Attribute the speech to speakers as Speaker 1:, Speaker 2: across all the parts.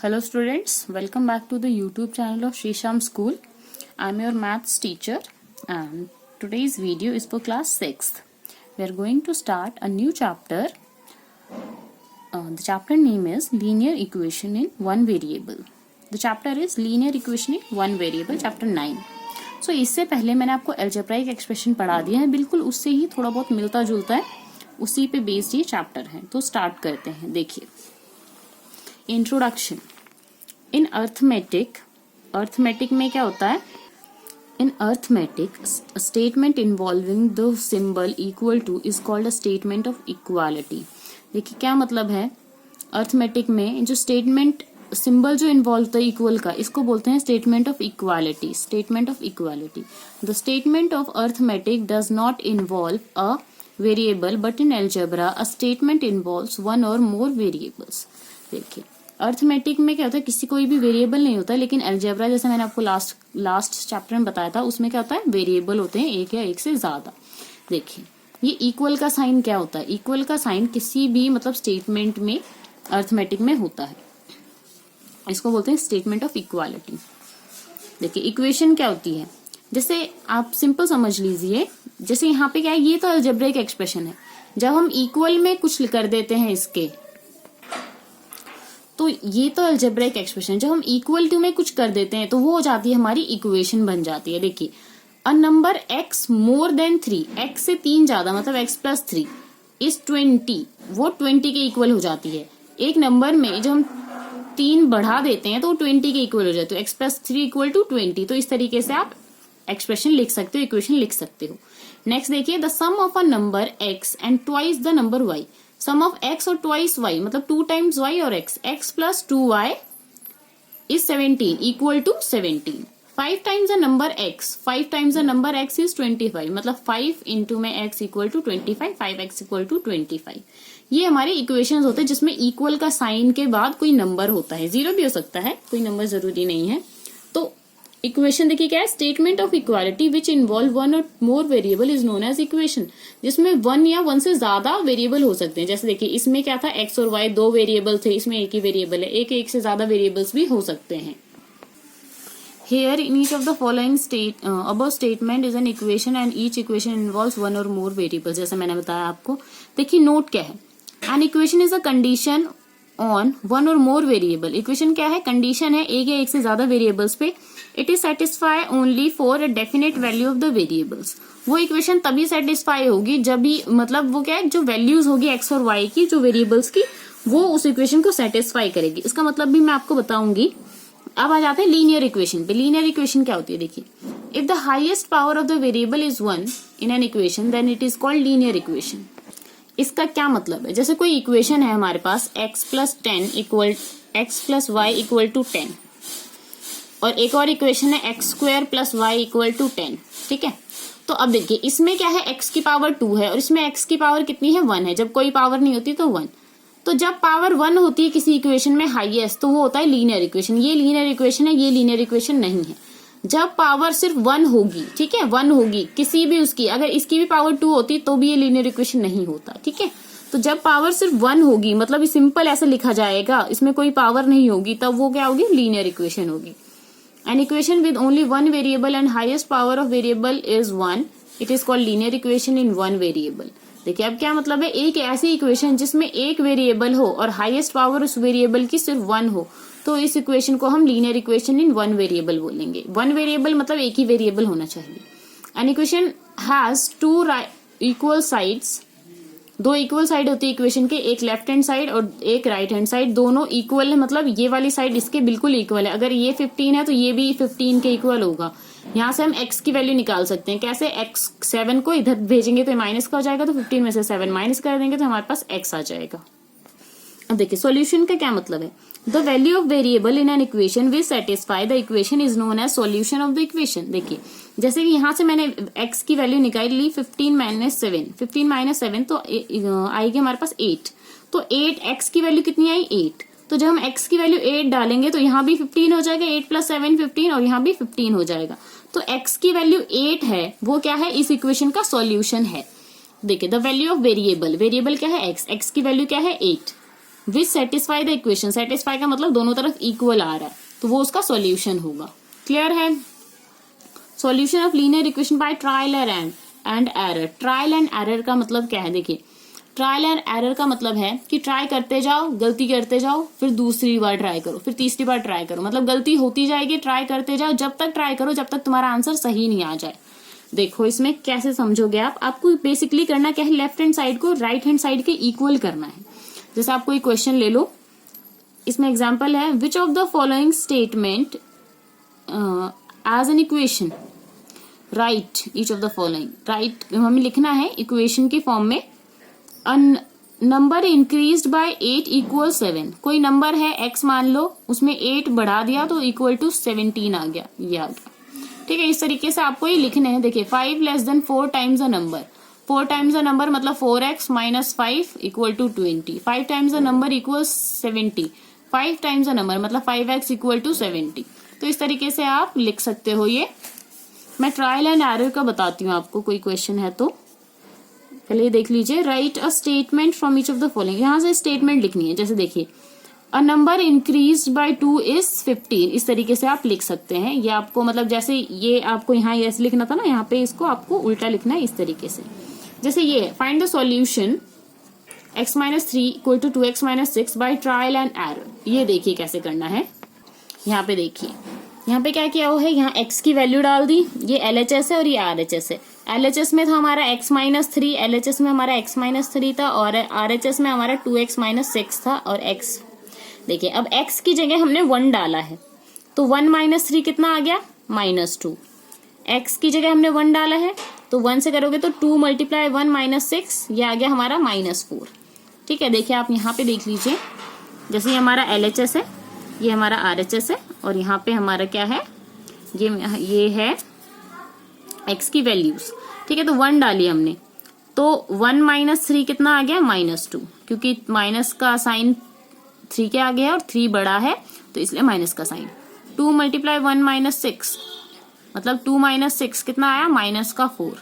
Speaker 1: Hello students, welcome back to the YouTube channel of Shrisham School. I am your maths teacher and today's video is for class 6th. We are going to start a new chapter. The chapter name is Linear Equation in One Variable. The chapter is Linear Equation in One Variable, chapter 9. So इससे पहले मैंने आपको algebraic expression पढ़ा दिया है, बिल्कुल उससे ही थोड़ा बहुत मिलता जुलता है, उसी पे बेस्ड ये चैप्टर है. तो स्टार्ट करते हैं. देखिए, इंट्रोडक्शन. इन अर्थमेटिक में क्या होता है? In arithmetic statement involving the symbol equal to is called a statement of equality. देखिए क्या मतलब है, अर्थमेटिक में जो स्टेटमेंट सिंबल जो इन्वॉल्व होता है इक्वल का, इसको बोलते हैं statement of equality. Statement of equality. The statement of arithmetic does not involve a variable but in algebra a statement involves one or more variables. देखिए अर्थमेटिक में क्या होता है, किसी कोई भी वेरिएबल नहीं होता है, लेकिन एल्जेब्रा जैसे मैंने आपको लास्ट चैप्टर में बताया था, उसमें क्या होता है, वेरिएबल होते हैं एक या एक से ज्यादा. देखिए ये इक्वल का साइन क्या होता है? इक्वल का साइन किसी भी मतलब स्टेटमेंट में अर्थमेटिक में होता है, इसको बोलते हैं स्टेटमेंट ऑफ इक्वालिटी. देखिए इक्वेशन क्या होती है, जैसे आप सिंपल समझ लीजिए, जैसे यहाँ पे क्या है, ये तो अलजेब्रिक एक्सप्रेशन है. जब हम इक्वल में कुछ कर देते हैं इसके, तो ये तो अलजेब्रिक एक्सप्रेशन, जब हम इक्वल टू में कुछ कर देते हैं तो वो हो जाती है हमारी इक्वेशन बन जाती है. देखिए अ number x more than 3, x से 3 ज्यादा मतलब x प्लस 3 इज 20, वो 20 के इक्वल हो जाती है. एक नंबर में जब हम 3 बढ़ा देते हैं तो 20 के इक्वल हो जाते हो, x प्लस 3 इक्वल टू 20. तो इस तरीके से आप एक्सप्रेशन लिख सकते हो, इक्वेशन लिख सकते हो. नेक्स्ट देखिए, the sum of a number x and twice the number y. Sum of x और ट्वाइस y मतलब 2 टाइम्स y और x plus 2y is 17 equal to 17. 5 times the number x, 5 times the number x is 25 मतलब 5 into में x equal to 25, 5x equal to 25. ये हमारे equations होते हैं जिसमें इक्वल का साइन के बाद कोई नंबर होता है, जीरो भी हो सकता है, कोई नंबर जरूरी नहीं है. तो इक्वेशन देखिए क्या है, statement of equality which involve one or more variable is known as equation. जिसमें 1 या 1 से ज्यादा वेरिएबल हो सकते हैं. जैसे देखिए इसमें क्या था, x और y 2 वेरिएबल थे, इसमें एक ही वेरिएबल है. एक से ज्यादा वेरिएबल्स भी हो सकते हैं. Here in each of the following above statement is an equation and each equation involves one or more variables. जैसे मैंने बताया आपको. देखिए नोट क्या है, an equation is a condition on one or more variable. Equation क्या है, condition है एक या एक से ज्यादा वेरिएबल्स पे. It is satisfy only for a definite value of the variables. वो इक्वेशन तभी सेटिस्फाई होगी जब भी मतलब वो क्या है, जो वैल्यूज होगी एक्स और वाई की, जो वेरिएबल्स की, वो उस इक्वेशन को सेटिस्फाई करेगी. इसका मतलब भी मैं आपको बताऊंगी. अब आ जाते हैं लीनियर इक्वेशन पे. लीनियर इक्वेशन क्या होती है, देखिए, if the highest power of the variable is 1 in an equation then it is called linear equation. इसका क्या मतलब है, जैसे कोई इक्वेशन है हमारे पास x plus 10 equal x plus y equal to 10, और एक और इक्वेशन है x square plus y equal to 10. ठीक है, तो अब देखिए इसमें क्या है, x की पावर 2 है और इसमें x की पावर कितनी है, 1 है. जब कोई पावर नहीं होती तो 1. तो जब पावर 1 होती है किसी इक्वेशन में हाईएस्ट, तो वो होता है लीनियर इक्वेशन. ये लीनियर इक्वेशन है, ये लीनियर इक्वेशन नहीं है. जब पावर सिर्फ 1 होगी, ठीक है, 1 होगी किसी भी उसकी, अगर इसकी भी पावर 2 होती तो भी ये लीनियर इक्वेशन नहीं होता. ठीक है, तो जब पावर सिर्फ 1 होगी, मतलब सिंपल ऐसे लिखा जाएगा, इसमें कोई पावर नहीं होगी, तब वो क्या होगी, लीनियर इक्वेशन होगी. An equation with only one variable and highest power of variable is 1. It is called linear equation in one variable. देखिए अब क्या मतलब है, एक ऐसी इक्वेशन जिसमें एक वेरिएबल हो और हाईएस्ट पावर उस वेरिएबल की सिर्फ 1 हो, तो इस इक्वेशन को हम linear equation in one variable बोलेंगे. वन वेरिएबल मतलब एक ही वेरिएबल होना चाहिए. An equation has 2 equal sides. 2 equal side होती है इक्वेशन के, एक लेफ्ट हैंड साइड और एक राइट हैंड साइड. दोनों इक्वल है, मतलब ये वाली साइड इसके बिल्कुल इक्वल है. अगर ये 15 है तो ये भी 15 के इक्वल होगा. यहाँ से हम x की वैल्यू निकाल सकते हैं. कैसे, x 7 को इधर भेजेंगे तो माइनस का हो जाएगा, तो 15 में से 7 माइनस कर देंगे तो हमारे पास x आ जाएगा. अब देखिए सॉल्यूशन का क्या मतलब है, the value of variable in an equation will satisfy the equation is known as solution of the equation. देखिए जैसे कि यहाँ से मैंने x की वैल्यू निकाल ली 15 माइनस 7 तो आएगी हमारे पास 8. तो 8 x की वैल्यू कितनी आई, 8. तो जब हम x की वैल्यू 8 डालेंगे तो यहाँ भी 15 हो जाएगा, 8 प्लस 7 15, और यहाँ भी 15 हो जाएगा. तो x की वैल्यू 8 है, वो क्या है, इस इक्वेशन का सॉल्यूशन है. देखिए the value of variable, variable क्या है x, x की वैल्यू क्या है 8. विच सेटिस्फाई द इक्वेशन, सेटिस्फाई का मतलब दोनों तरफ इक्वल आ रहा है, तो वो उसका सॉल्यूशन होगा। क्लियर है? Solution of linear equation by trial and error. Trial and error का मतलब क्या है? देखिए, ट्रायल एंड एरर का मतलब है कि ट्राई करते जाओ, गलती करते जाओ, फिर दूसरी बार ट्राई करो, फिर तीसरी बार ट्राई करो, मतलब गलती होती जाएगी, ट्राई करते जाओ, जब तक ट्राई करो जब तक तुम्हारा आंसर सही नहीं आ जाए। देखो इसमें कैसे समझोगे आप, आपको बेसिकली करना क्या है, लेफ्ट हैंड साइड को राइट हैंड साइड के इक्वल करना है। जैसे आप कोई क्वेश्चन ले लो, इसमें एग्जाम्पल है, which of the following statement as an equation, write each of the following, write हमें लिखना है इक्वेशन की फॉर्म में। नंबर इंक्रीज्ड बाय 8 इक्वल 7, कोई नंबर है x मान लो, उसमें 8 बढ़ा दिया तो इक्वल टू 17 आ गया, ये आ गया। ठीक है, इस तरीके से आपको ये लिखने हैं। देखिए 5 less than 4 times a number, 4 times a number मतलब 4x minus 5 equal to 20, 5 times a number equal 70, 5 times a number मतलब 5x इक्वल टू 70। तो इस तरीके से आप लिख सकते हो ये। मैं ट्रायल एंड एरर का बताती हूँ आपको, कोई क्वेश्चन है तो पहले ये देख लीजिए। Right a statement from each of the following, यहाँ से स्टेटमेंट लिखनी है। जैसे देखिए, a number increase by 2 is 15, इस तरीके से आप लिख सकते हैं। ये आपको मतलब जैसे ये आपको यहाँ ऐसे लिखना था ना, यहाँ पे इसको आपको उल्टा लिखना है इस तरीके से। जैसे ये find the solution x minus 3 equal to 2x minus 6 by trial and error. ये देखिए कैसे करना है। यहाँ पे देखिए, यहाँ पे क्या किया हुआ है, यहाँ x की वैल्यू डाल दी, ये LHS है और ये RHS है। LHS में था हमारा x माइनस 3, LHS में हमारा x माइनस 3 था, और RHS में हमारा 2x माइनस 6 था। और x देखिए, अब x की जगह हमने 1 डाला है, तो 1 माइनस 3 कितना आ गया, -2। x की जगह हमने 1 डाला है, तो 1 से करोगे तो 2 मल्टीप्लाई 1 माइनस 6, ये आ गया हमारा -4। ठीक है, देखिए आप यहाँ पे देख लीजिए, जैसे ये हमारा LHS है, ये हमारा RHS है, और यहाँ पे हमारा क्या है, ये है x की वैल्यूज। ठीक है, तो 1 डाली हमने, तो 1 माइनस 3 कितना आ गया, -2, क्योंकि माइनस का साइन 3 के आगे है और 3 बड़ा है, तो इसलिए माइनस का साइन। 2 मल्टीप्लाई 1 माइनस 6 मतलब 2 माइनस 6 कितना आया, -4।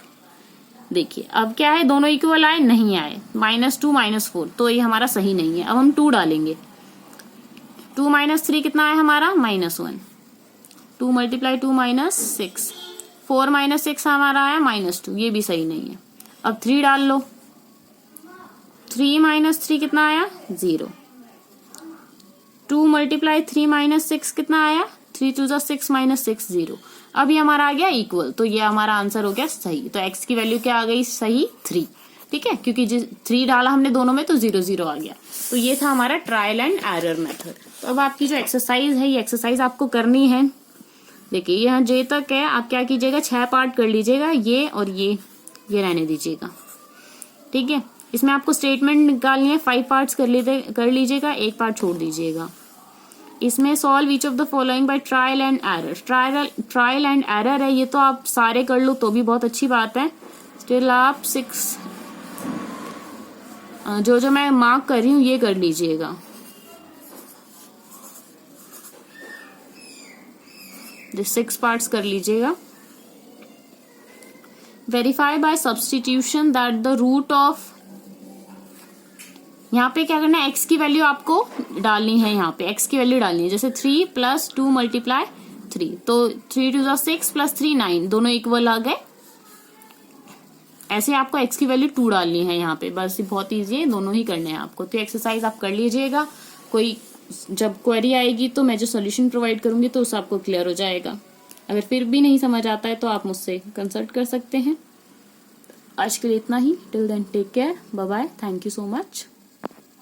Speaker 1: देखिए अब क्या है, दोनों इक्वल आए, नहीं आए, -2 -4, तो ये हमारा सही नहीं है। अब हम 2 डालेंगे, 2 माइनस 3 कितना आया हमारा, -1। 2 मल्टीप्लाई 2 माइनस 6, 4 माइनस 6 हमारा आया -2, ये भी सही नहीं है। अब 3 डाल लो, 3 माइनस 3 कितना आया, 0। 2 मल्टीप्लाई 3 माइनस 6 कितना आया, 3 2 6 माइनस 6 0। अब ये हमारा आ गया इक्वल, तो ये हमारा आंसर हो गया सही। तो x की वैल्यू क्या आ गई, सही 3। ठीक है, क्योंकि 3 डाला हमने दोनों में, तो 0 0 आ गया। तो ये था हमारा ट्रायल एंड एरर मेथड। तो अब आपकी जो एक्सरसाइज है, ये एक्सरसाइज आपको करनी है। देखिए यहाँ J तक है, आप क्या कीजिएगा, 6 पार्ट कर लीजिएगा, ये और ये रहने दीजिएगा। ठीक है, इसमें आपको स्टेटमेंट निकालनी है, 5 पार्ट्स कर लीजिएगा, 1 पार्ट छोड़ दीजिएगा। इसमें solve each of the following bye trial and error. Trial and error है, ये तो आप सारे कर लो तो भी बहुत अच्छी बात है। स्टिल आप 6 जो मैं मार्क कर रही हूँ ये कर लीजिएगा। जो 6 पार्ट्स कर लीजिएगा। Verify by substitution that the root of, यहाँ पे क्या करना है, x की वैल्यू आपको डालनी है, यहाँ पे x की वैल्यू डालनी है। जैसे 3 + 2 मल्टीप्लाई 3, तो 3 2 6 + 3 9, दोनों इक्वल आ गए। ऐसे आपको x की वैल्यू 2 डालनी है यहाँ पे, बस बहुत ईजी है, दोनों ही करने हैं आपको। तो एक्सरसाइज आप कर लीजिएगा, कोई जब क्वेरी आएगी तो मैं जो सोल्यूशन प्रोवाइड करूंगी तो उससे आपको क्लियर हो जाएगा। अगर फिर भी नहीं समझ आता है तो आप मुझसे कंसल्ट कर सकते हैं। आज के लिए इतना ही। Till then take care, bye bye, thank you so much.